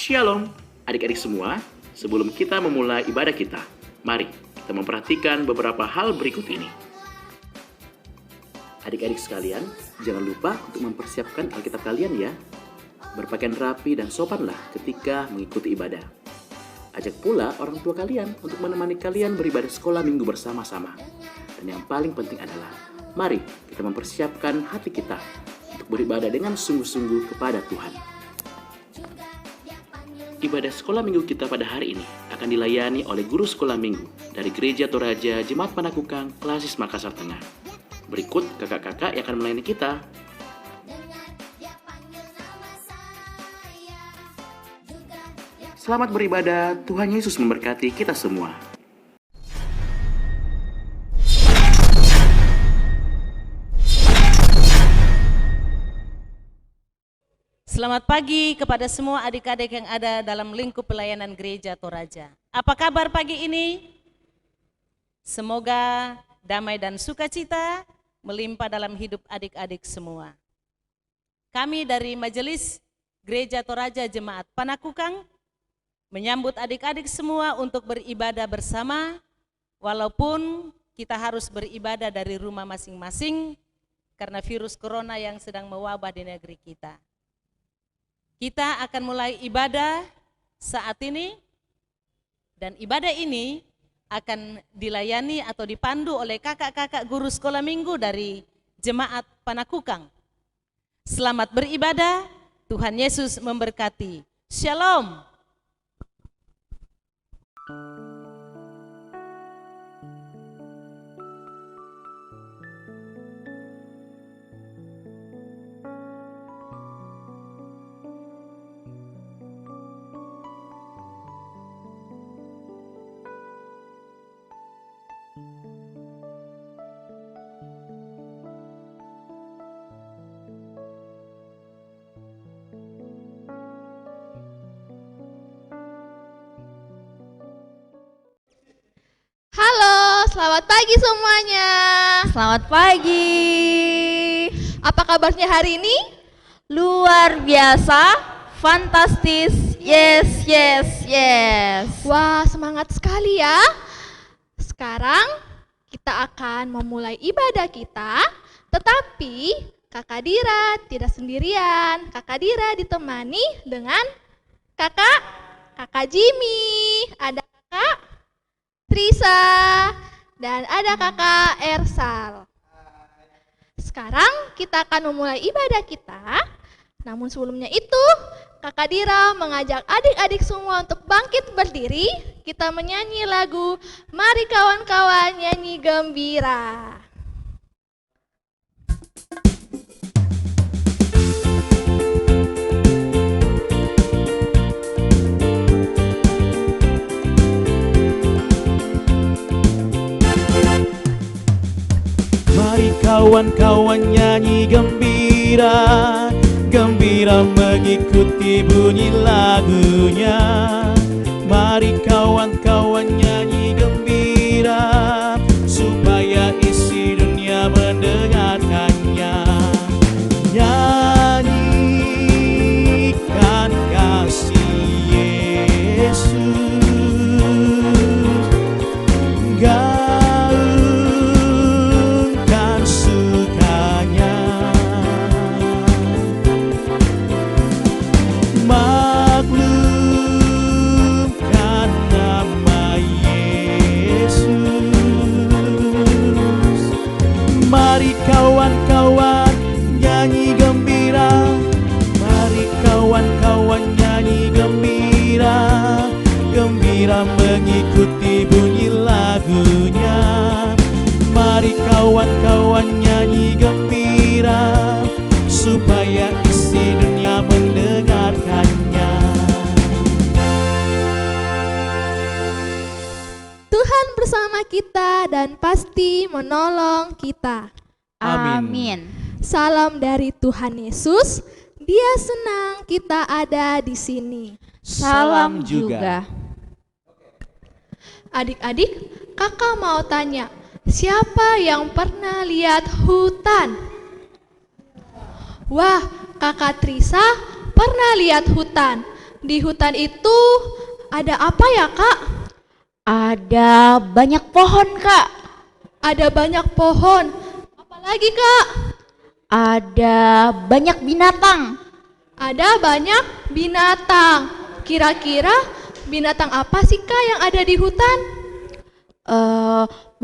Shalom, adik-adik semua. Sebelum kita memulai ibadah kita, mari kita memperhatikan beberapa hal berikut ini. Adik-adik sekalian, jangan lupa untuk mempersiapkan Alkitab kalian ya. Berpakaian rapi dan sopanlah ketika mengikuti ibadah. Ajak pula orang tua kalian untuk menemani kalian beribadah sekolah minggu bersama-sama. Dan yang paling penting adalah, mari kita mempersiapkan hati kita untuk beribadah dengan sungguh-sungguh kepada Tuhan. Ibadah sekolah minggu kita pada hari ini akan dilayani oleh guru sekolah minggu dari Gereja Toraja Jemaat Panakukang Klasis Makassar Tengah. Berikut kakak-kakak yang akan melayani kita. Selamat beribadah, Tuhan Yesus memberkati kita semua. Selamat pagi kepada semua adik-adik yang ada dalam lingkup pelayanan Gereja Toraja. Apa kabar pagi ini? Semoga damai dan sukacita melimpah dalam hidup adik-adik semua. Kami dari Majelis Gereja Toraja Jemaat Panakukang menyambut adik-adik semua untuk beribadah bersama, walaupun kita harus beribadah dari rumah masing-masing karena virus corona yang sedang mewabah di negeri kita. Kita akan mulai ibadah saat ini, dan ibadah ini akan dilayani atau dipandu oleh kakak-kakak guru sekolah minggu dari Jemaat Panakukang. Selamat beribadah, Tuhan Yesus memberkati. Shalom. Halo, selamat pagi semuanya. Selamat pagi. Apa kabarnya hari ini? Luar biasa, fantastis. Yes, yes, yes. Wah, semangat sekali ya. Sekarang kita akan memulai ibadah kita, tetapi Kakak Dira tidak sendirian. Kakak Dira ditemani dengan Kakak Jimmy, ada Kakak Trisa, dan ada Kakak Ersal. Sekarang kita akan memulai ibadah kita. Namun sebelumnya itu, Kakak Dira mengajak adik-adik semua untuk bangkit berdiri. Kita menyanyi lagu Mari Kawan-Kawan Nyanyi Gembira. Mari kawan-kawan nyanyi gembira, gembira mengikuti bunyi lagunya. Mari kawan-kawan nyanyi gembira, supaya isi dunia mendengarkannya. Nyanyikan kasih Yesus, kawan-kawan nyanyi gembira. Mari kawan-kawan nyanyi gembira, gembira mengikuti bunyi lagunya. Mari kawan-kawan nyanyi gembira, supaya isi dunia mendengarkannya. Tuhan bersama kita dan pasti menolong kita. Amin. Salam dari Tuhan Yesus. Dia senang kita ada di sini. Salam juga. Adik-adik, kakak mau tanya, siapa yang pernah lihat hutan? Wah, kakak Trisa pernah lihat hutan. Di hutan itu ada apa ya, Kak? Ada banyak pohon, Kak. Ada banyak pohon. Apalagi, Kak? Ada banyak binatang. Ada banyak binatang. Kira-kira binatang apa sih, Kak, yang ada di hutan?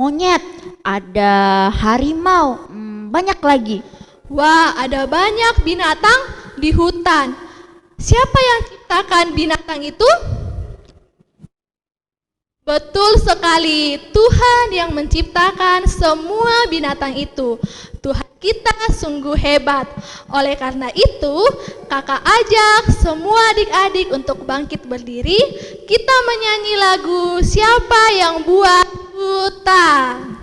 Monyet, ada harimau, banyak lagi. Wah, ada banyak binatang di hutan. Siapa yang ciptakan binatang itu? Betul sekali, Tuhan yang menciptakan semua binatang itu. Tuhan kita sungguh hebat. Oleh karena itu, kakak ajak semua adik-adik untuk bangkit berdiri. Kita menyanyi lagu Siapa yang Buat Hutan.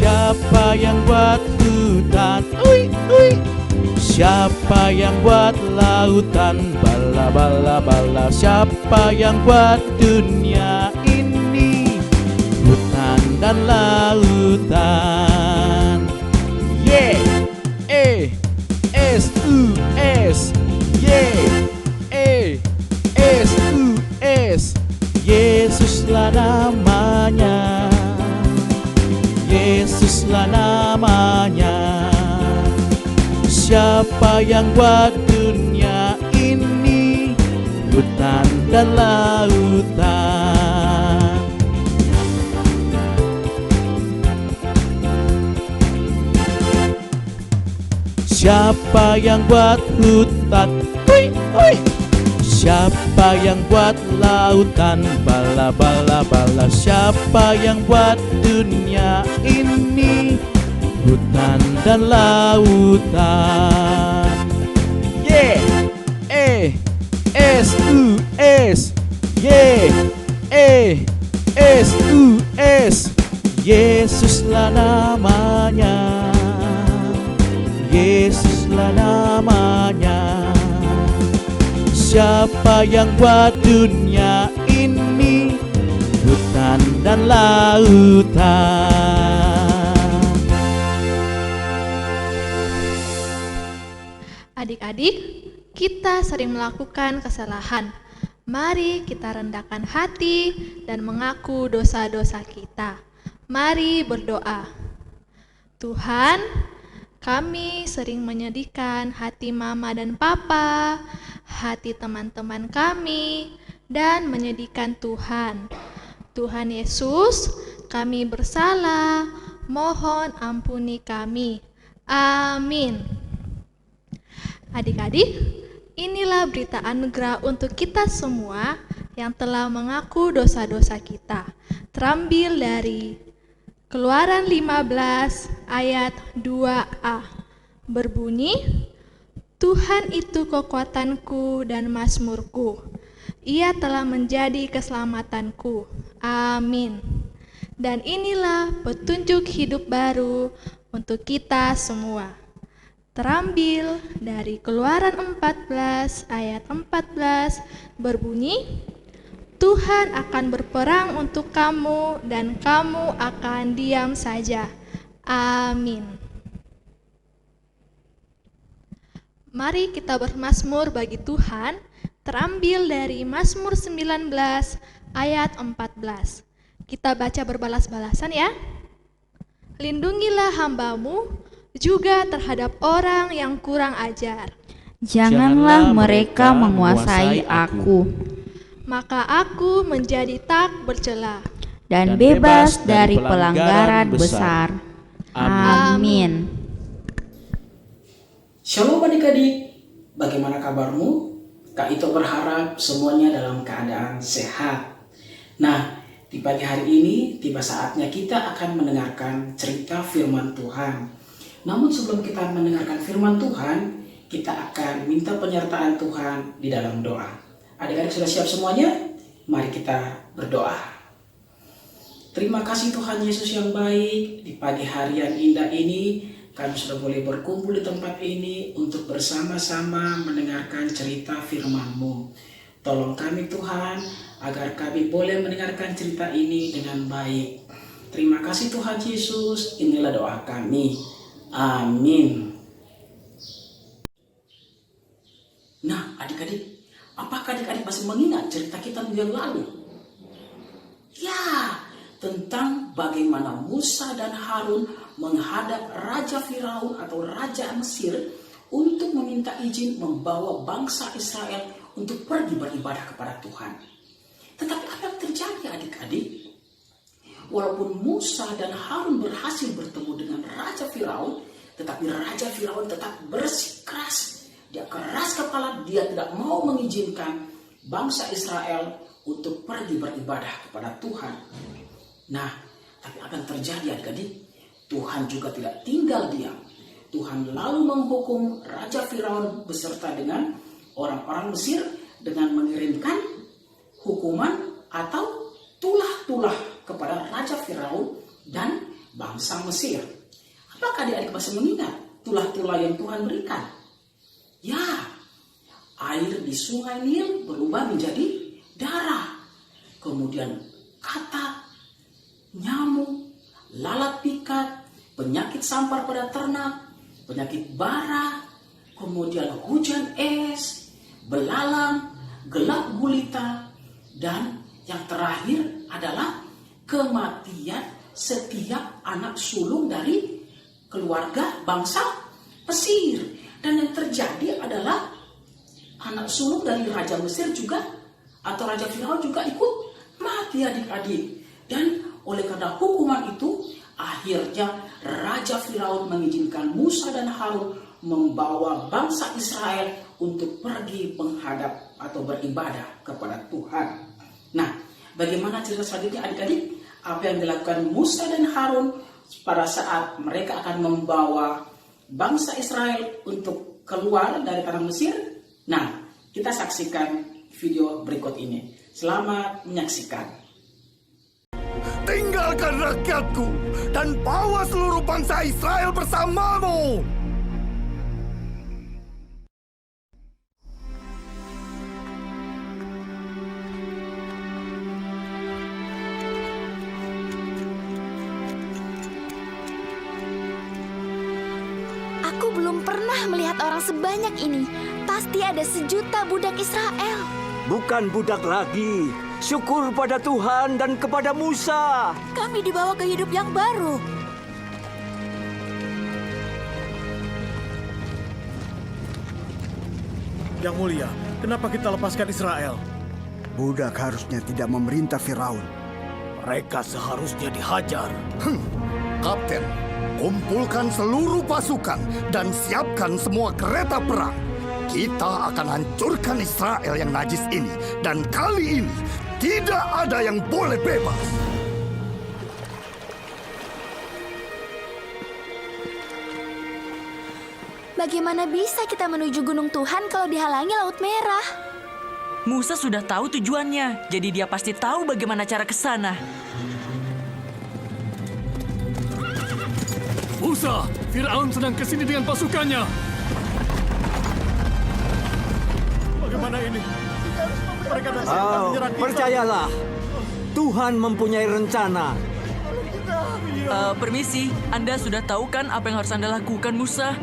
Siapa yang buat hutan? Ui, ui. Siapa yang buat lautan? Bala, bala, bala. Siapa yang buat dunia ini? Hutan dan lautan. Yeah, S-U-S. Yeah, S-U-S. Yesuslah namanya. Yesuslah namanya. Siapa yang buat dunia ini? Hutan dan lautan. Siapa yang buat hutan? Hui, hui. Siapa yang buat lautan? Bala, bala, bala. Siapa yang buat dunia ini? Hutan dan lautan. Yeah, S-U-S. Yeah, S-U-S. Yesuslah namanya. Yesuslah namanya. Siapa yang buat dunia ini? Hutan dan lautan. Adik-adik, kita sering melakukan kesalahan. Mari kita rendahkan hati dan mengaku dosa-dosa kita. Mari berdoa. Tuhan, kami sering menyedihkan hati mama dan papa, hati teman-teman kami, dan menyedihkan Tuhan. Tuhan Yesus, kami bersalah, mohon ampuni kami. Amin. Adik-adik, inilah berita anugerah untuk kita semua yang telah mengaku dosa-dosa kita. Terambil dari Keluaran 15 ayat 2a. Berbunyi, Tuhan itu kekuatanku dan mazmurku. Ia telah menjadi keselamatanku. Amin. Dan inilah petunjuk hidup baru untuk kita semua. Terambil dari Keluaran 14 ayat 14 berbunyi, Tuhan akan berperang untuk kamu dan kamu akan diam saja. Amin. Mari kita bermazmur bagi Tuhan, terambil dari Mazmur 19 ayat 14. Kita baca berbalas-balasan ya. Lindungilah hamba-Mu juga terhadap orang yang kurang ajar. Janganlah mereka menguasai aku, Maka aku menjadi tak bercela. dan bebas dari pelanggaran besar. Amin. Shalom adik-adik, bagaimana kabarmu? Kak Ito berharap semuanya dalam keadaan sehat. Nah, di pagi hari ini tiba saatnya kita akan mendengarkan cerita firman Tuhan. Namun sebelum kita mendengarkan firman Tuhan, kita akan minta penyertaan Tuhan di dalam doa. Adik-adik sudah siap semuanya? Mari kita berdoa. Terima kasih Tuhan Yesus yang baik, di pagi hari yang indah ini kami sudah boleh berkumpul di tempat ini untuk bersama-sama mendengarkan cerita firman-Mu. Tolong kami Tuhan, agar kami boleh mendengarkan cerita ini dengan baik. Terima kasih Tuhan Yesus, inilah doa kami. Amin. Nah adik-adik, apakah adik-adik masih mengingat cerita kita minggu yang lalu? Ya, tentang bagaimana Musa dan Harun menghadap Raja Firaun atau Raja Mesir untuk meminta izin membawa bangsa Israel untuk pergi beribadah kepada Tuhan. Tetapi apa yang terjadi adik-adik? Walaupun Musa dan Harun berhasil bertemu dengan Raja Firaun, tetapi Raja Firaun tetap bersikeras. Dia keras kepala, dia tidak mau mengizinkan bangsa Israel untuk pergi beribadah kepada Tuhan. Nah, tapi apa yang terjadi adik-adik? Tuhan juga tidak tinggal diam. Tuhan lalu menghukum Raja Firaun beserta dengan orang-orang Mesir dengan mengirimkan hukuman atau tulah-tulah kepada Raja Firaun dan bangsa Mesir. Apakah adik-adik masih mengingat tulah-tulah yang Tuhan berikan? Ya, air di sungai Nil berubah menjadi darah. Kemudian katak, nyamuk, lalat pikat, penyakit sampar pada ternak, penyakit bara, kemudian hujan es, belalang, gelap gulita, dan yang terakhir adalah kematian setiap anak sulung dari keluarga bangsa Mesir. Dan yang terjadi adalah anak sulung dari Raja Mesir juga atau Raja Firaun juga ikut mati adik-adik. Dan oleh karena hukuman itu, akhirnya Raja Firaun mengizinkan Musa dan Harun membawa bangsa Israel untuk pergi menghadap atau beribadah kepada Tuhan. Nah, bagaimana cerita selanjutnya adik-adik? Apa yang dilakukan Musa dan Harun pada saat mereka akan membawa bangsa Israel untuk keluar dari tanah Mesir? Nah, kita saksikan video berikut ini. Selamat menyaksikan. Tinggalkan rakyatku dan bawa seluruh bangsa Israel bersamamu. Aku belum pernah melihat orang sebanyak ini. Pasti ada 1 juta budak Israel. Bukan budak lagi. Syukur pada Tuhan dan kepada Musa. Kami dibawa ke hidup yang baru. Yang mulia, kenapa kita lepaskan Israel? Budak harusnya tidak memerintah Firaun. Mereka seharusnya dihajar. Kapten, kumpulkan seluruh pasukan dan siapkan semua kereta perang. Kita akan hancurkan Israel yang najis ini. Dan kali ini, tidak ada yang boleh bebas. Bagaimana bisa kita menuju Gunung Tuhan kalau dihalangi Laut Merah? Musa sudah tahu tujuannya, jadi dia pasti tahu bagaimana cara ke sana. Musa, Firaun sedang kesini dengan pasukannya. Bagaimana ini? Mereka datang menyerang kita. Percayalah, Tuhan mempunyai rencana. Permisi, Anda sudah tahu kan apa yang harus Anda lakukan, Musa?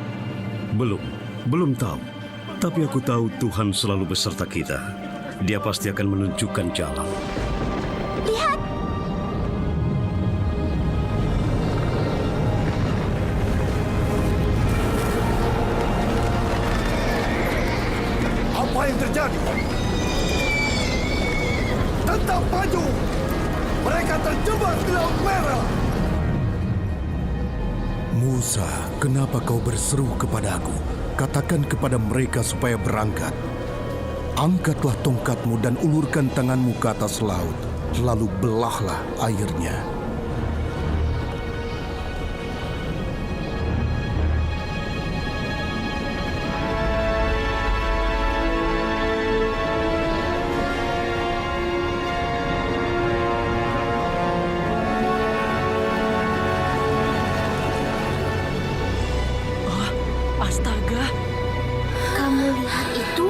Belum tahu. Tapi aku tahu Tuhan selalu beserta kita. Dia pasti akan menunjukkan jalan. Lihat! Apa yang terjadi? Tetap maju! Mereka terjebak di Laut Merah! Musa, kenapa kau berseru kepadaku? Katakan kepada mereka supaya berangkat. Angkatlah tongkatmu dan ulurkan tanganmu ke atas laut, lalu belahlah airnya. Astaga, Kamu lihat itu?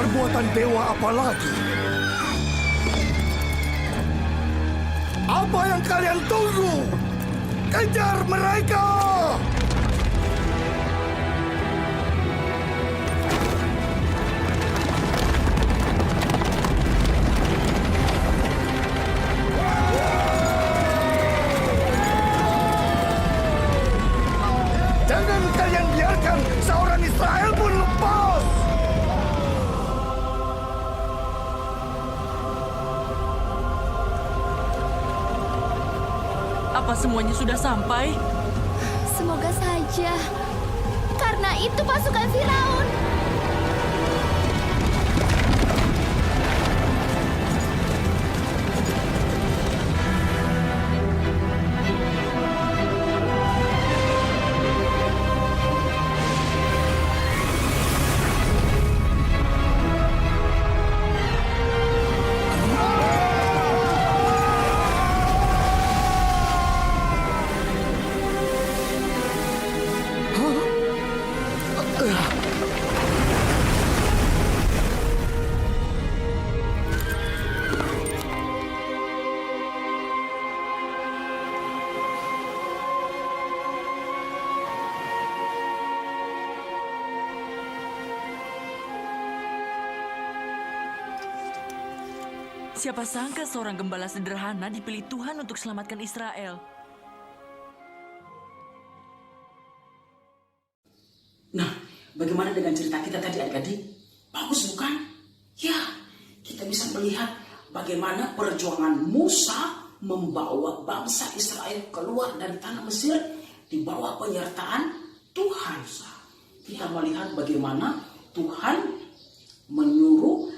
perbuatan dewa apa lagi? Apa yang kalian tunggu? Kejar mereka! Jangan kalian biarkan seorang Israel pun lepas! Apa semuanya sudah sampai? Semoga saja. Karena itu pasukan Firaun. Siapa sangka seorang gembala sederhana dipilih Tuhan untuk selamatkan Israel. Nah, bagaimana dengan cerita kita tadi adik-adik? Bagus bukan? Ya, kita bisa melihat bagaimana perjuangan Musa membawa bangsa Israel keluar dari tanah Mesir di bawah penyertaan Tuhan. Kita melihat bagaimana Tuhan menyuruh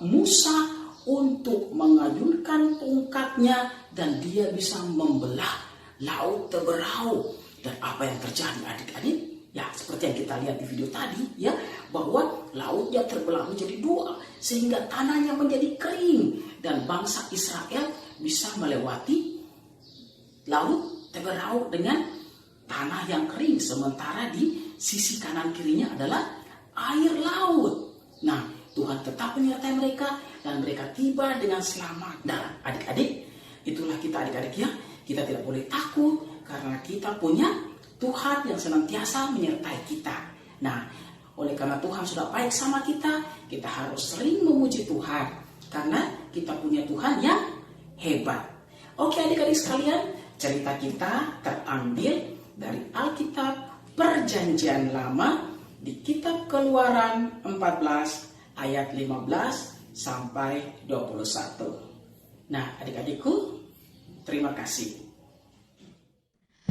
Musa untuk mengayunkan tongkatnya dan dia bisa membelah laut terberau. Dan apa yang terjadi adik-adik? Ya, seperti yang kita lihat di video tadi, ya, bahwa lautnya terbelah menjadi dua sehingga tanahnya menjadi kering dan bangsa Israel bisa melewati laut terberau dengan tanah yang kering, sementara di sisi kanan kirinya adalah air laut. Nah, Tuhan tetap menyertai mereka dan mereka tiba dengan selamat. Nah, adik-adik, itulah kita adik-adik ya. Kita tidak boleh takut karena kita punya Tuhan yang senantiasa menyertai kita. Nah, oleh karena Tuhan sudah baik sama kita, kita harus sering memuji Tuhan karena kita punya Tuhan yang hebat. Oke adik-adik sekalian, cerita kita terambil dari Alkitab Perjanjian Lama di Kitab Keluaran 14 ayat 15 sampai 21. Nah, adik-adikku, terima kasih.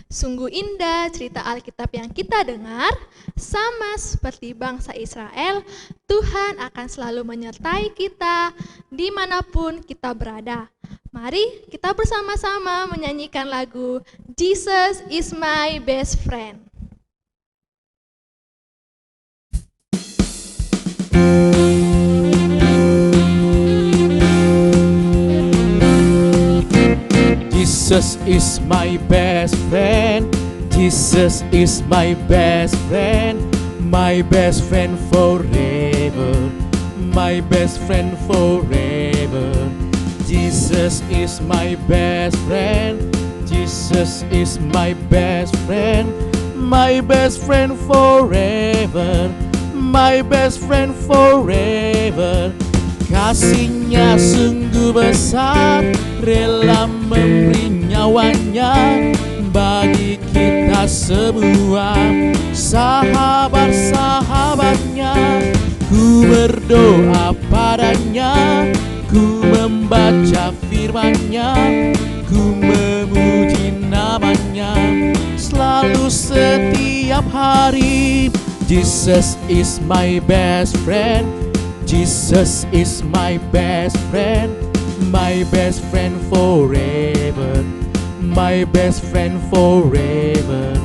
Sungguh indah cerita Alkitab yang kita dengar. Sama seperti bangsa Israel, Tuhan akan selalu menyertai kita dimanapun kita berada. Mari kita bersama-sama menyanyikan lagu Jesus is my best friend. Jesus is my best friend. Jesus is my best friend. My best friend forever. My best friend forever. Jesus is my best friend. Jesus is my best friend. My best friend forever. My best friend forever. Kasihnya sungguh besar, rela memberi nyawanya bagi kita semua. Sahabat-sahabatnya, ku berdoa padanya, ku membaca firman-Nya, ku memuji namanya selalu setiap hari. Jesus is my best friend. Jesus is my best friend. My best friend forever. My best friend forever.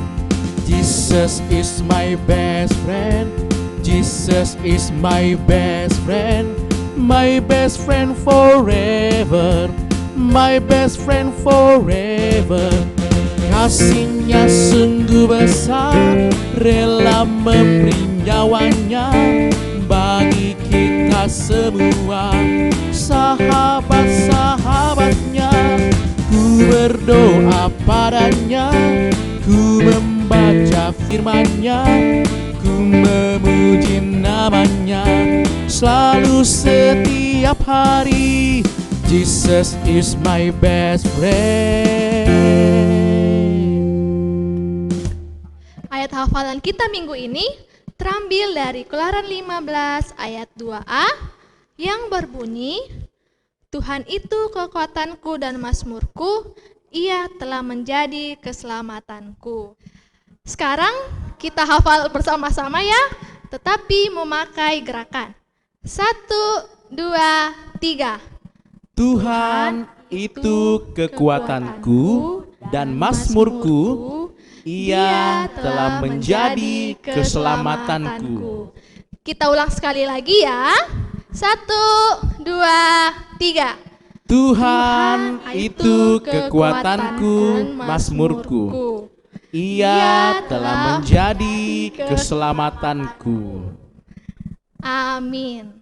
Jesus is my best friend. Jesus is my best friend. My best friend forever. My best friend forever. Kasihnya sungguh besar, rela memberi nyawanya bagi kita semua, sahabat-sahabatnya. Ku berdoa padanya, ku membaca firman-Nya, ku memuji namanya selalu setiap hari. Jesus is my best friend. Ayat hafalan kita minggu ini terambil dari Keluaran 15 ayat 2a yang berbunyi, Tuhan itu kekuatanku dan mazmurku, Ia telah menjadi keselamatanku. Sekarang kita hafal bersama-sama ya, tetapi memakai gerakan. 1, 2, 3. Tuhan itu kekuatanku dan mazmurku, Ia telah menjadi keselamatanku. Kita ulang sekali lagi ya. 1, 2, 3. Tuhan itu kekuatanku, mazmurku, Ia telah menjadi keselamatanku. Amin.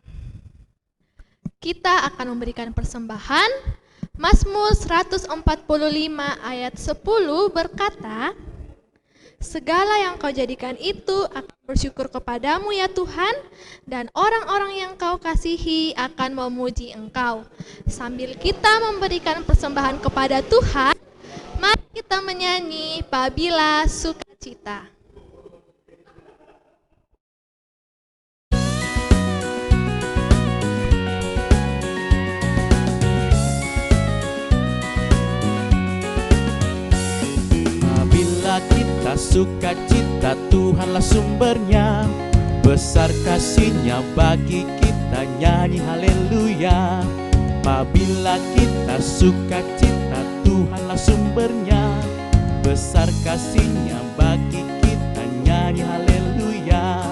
Kita akan memberikan persembahan. Mazmur 145 ayat 10 berkata, segala yang kau jadikan itu akan bersyukur kepadamu ya Tuhan, dan orang-orang yang kau kasihi akan memuji Engkau. Sambil kita memberikan persembahan kepada Tuhan, mari kita menyanyi Pabila Sukacita. Bila kita sukacita, Tuhanlah sumbernya. Besar kasih-Nya bagi kita, nyanyi haleluya. Apabila kita sukacita, Tuhanlah sumbernya. Besar kasih-Nya bagi kita, nyanyi haleluya.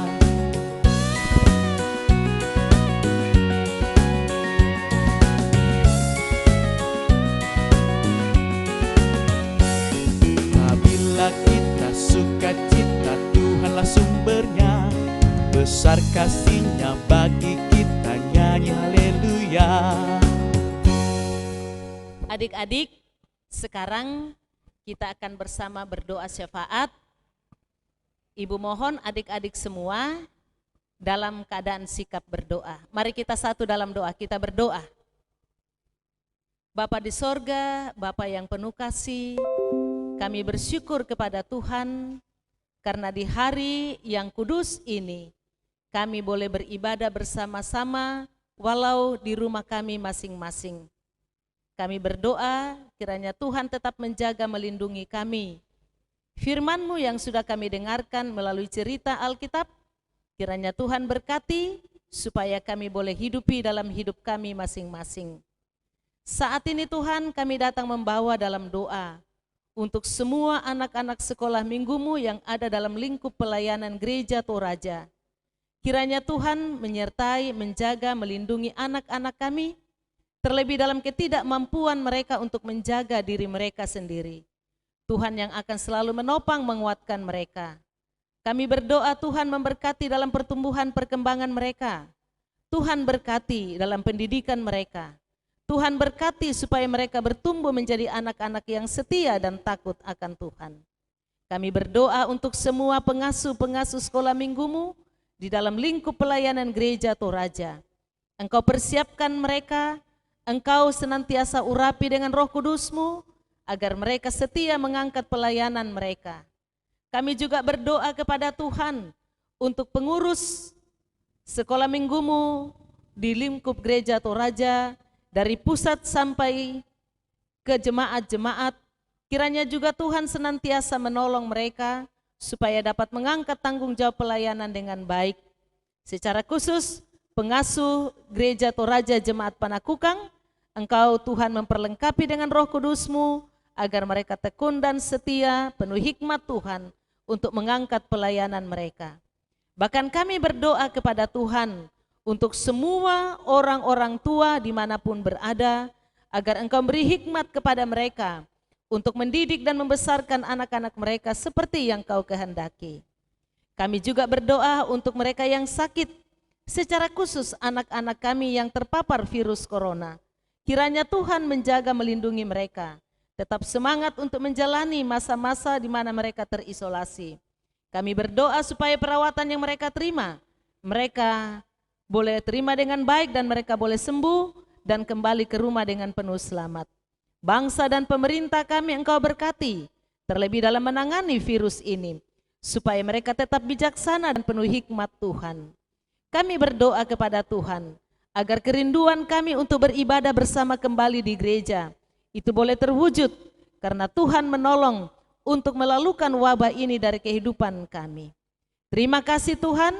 Kita sukacita, Tuhanlah sumbernya. Besar kasih-Nya bagi kita, nyanyi haleluya. Adik-adik, sekarang kita akan bersama berdoa syafaat. Ibu mohon adik-adik semua dalam keadaan sikap berdoa. Mari kita satu dalam doa, kita berdoa. Bapa di sorga, Bapa yang penuh kasih, kami bersyukur kepada Tuhan karena di hari yang kudus ini kami boleh beribadah bersama-sama walau di rumah kami masing-masing. Kami berdoa kiranya Tuhan tetap menjaga melindungi kami. Firman-Mu yang sudah kami dengarkan melalui cerita Alkitab, kiranya Tuhan berkati supaya kami boleh hidupi dalam hidup kami masing-masing. Saat ini Tuhan kami datang membawa dalam doa untuk semua anak-anak sekolah minggumu yang ada dalam lingkup pelayanan Gereja Toraja. Kiranya Tuhan menyertai, menjaga, melindungi anak-anak kami, terlebih dalam ketidakmampuan mereka untuk menjaga diri mereka sendiri. Tuhan yang akan selalu menopang, menguatkan mereka. Kami berdoa Tuhan memberkati dalam pertumbuhan perkembangan mereka. Tuhan berkati dalam pendidikan mereka. Tuhan berkati supaya mereka bertumbuh menjadi anak-anak yang setia dan takut akan Tuhan. Kami berdoa untuk semua pengasuh-pengasuh sekolah minggumu di dalam lingkup pelayanan Gereja Toraja. Engkau persiapkan mereka, Engkau senantiasa urapi dengan Roh Kudus-Mu agar mereka setia mengangkat pelayanan mereka. Kami juga berdoa kepada Tuhan untuk pengurus sekolah minggumu di lingkup Gereja Toraja, dari pusat sampai ke jemaat-jemaat, kiranya juga Tuhan senantiasa menolong mereka supaya dapat mengangkat tanggung jawab pelayanan dengan baik. Secara khusus, pengasuh Gereja Toraja Jemaat Panakukang, Engkau Tuhan memperlengkapi dengan Roh Kudus-Mu agar mereka tekun dan setia, penuh hikmat Tuhan untuk mengangkat pelayanan mereka. Bahkan kami berdoa kepada Tuhan untuk semua orang-orang tua dimanapun berada, agar Engkau beri hikmat kepada mereka untuk mendidik dan membesarkan anak-anak mereka seperti yang Kau kehendaki. Kami juga berdoa untuk mereka yang sakit, secara khusus anak-anak kami yang terpapar virus corona. Kiranya Tuhan menjaga melindungi mereka, tetap semangat untuk menjalani masa-masa di mana mereka terisolasi. Kami berdoa supaya perawatan yang mereka terima, mereka boleh terima dengan baik dan mereka boleh sembuh dan kembali ke rumah dengan penuh selamat. Bangsa dan pemerintah kami Engkau berkati, terlebih dalam menangani virus ini, supaya mereka tetap bijaksana dan penuh hikmat Tuhan. Kami berdoa kepada Tuhan, agar kerinduan kami untuk beribadah bersama kembali di gereja, itu boleh terwujud, karena Tuhan menolong untuk melalukan wabah ini dari kehidupan kami. Terima kasih Tuhan,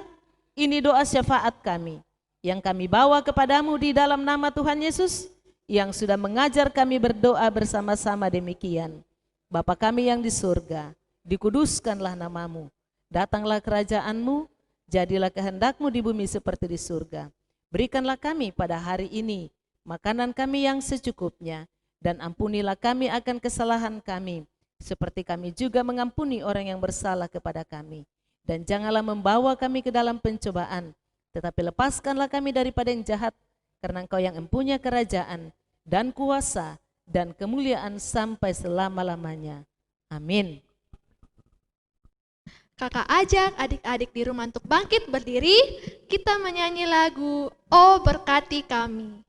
ini doa syafaat kami, yang kami bawa kepadamu di dalam nama Tuhan Yesus, yang sudah mengajar kami berdoa bersama-sama demikian. Bapa kami yang di surga, dikuduskanlah namamu, datanglah kerajaanmu, jadilah kehendakmu di bumi seperti di surga. Berikanlah kami pada hari ini makanan kami yang secukupnya, dan ampunilah kami akan kesalahan kami, seperti kami juga mengampuni orang yang bersalah kepada kami. Dan janganlah membawa kami ke dalam pencobaan, tetapi lepaskanlah kami daripada yang jahat, karena Engkau yang empunya kerajaan, dan kuasa, dan kemuliaan sampai selama-lamanya. Amin. Kakak ajak adik-adik di rumah untuk bangkit berdiri, kita menyanyi lagu "Oh Berkati Kami".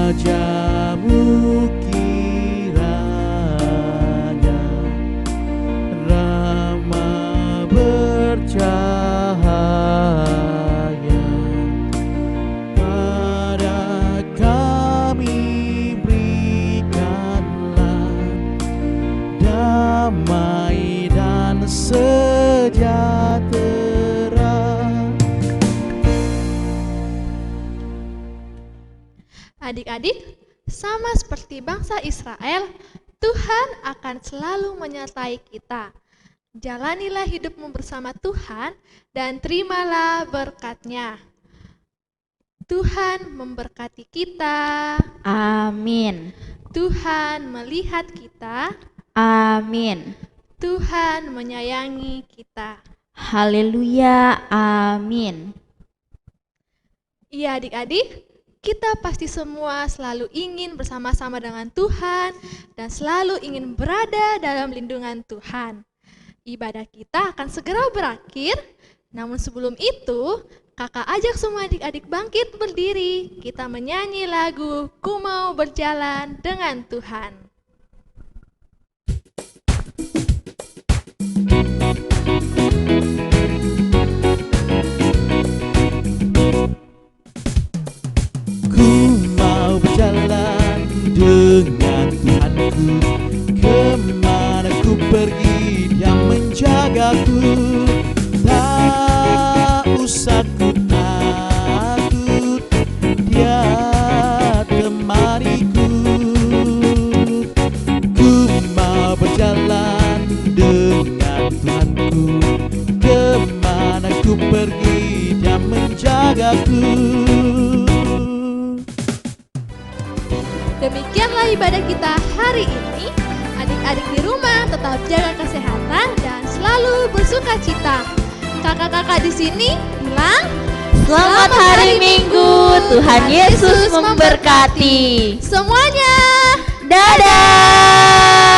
Wajahmu kiranya ramah bercahaya, pada kami berikanlah damai dan sejahtera. Adik-adik, sama seperti bangsa Israel, Tuhan akan selalu menyertai kita. Jalanilah hidupmu bersama Tuhan dan terimalah berkat-Nya. Tuhan memberkati kita. Amin. Tuhan melihat kita. Amin. Tuhan menyayangi kita. Haleluya. Amin. Iya adik-adik, kita pasti semua selalu ingin bersama-sama dengan Tuhan dan selalu ingin berada dalam lindungan Tuhan. Ibadah kita akan segera berakhir, namun sebelum itu, kakak ajak semua adik-adik bangkit berdiri. Kita menyanyi lagu "Ku Mau Berjalan Dengan Tuhan". Berjalan dengan Tuhanku, kemana ku pergi Dia menjagaku. Tak usah ku takut, Dia temaniku. Ku mau berjalan dengan Tuhanku, kemana ku pergi Dia menjagaku. Demikianlah ibadah kita hari ini. Adik-adik di rumah tetap jaga kesehatan dan selalu bersuka cita. Kakak-kakak di sini bilang, Selamat hari Minggu, Tuhan Yesus memberkati. Semuanya, dadah.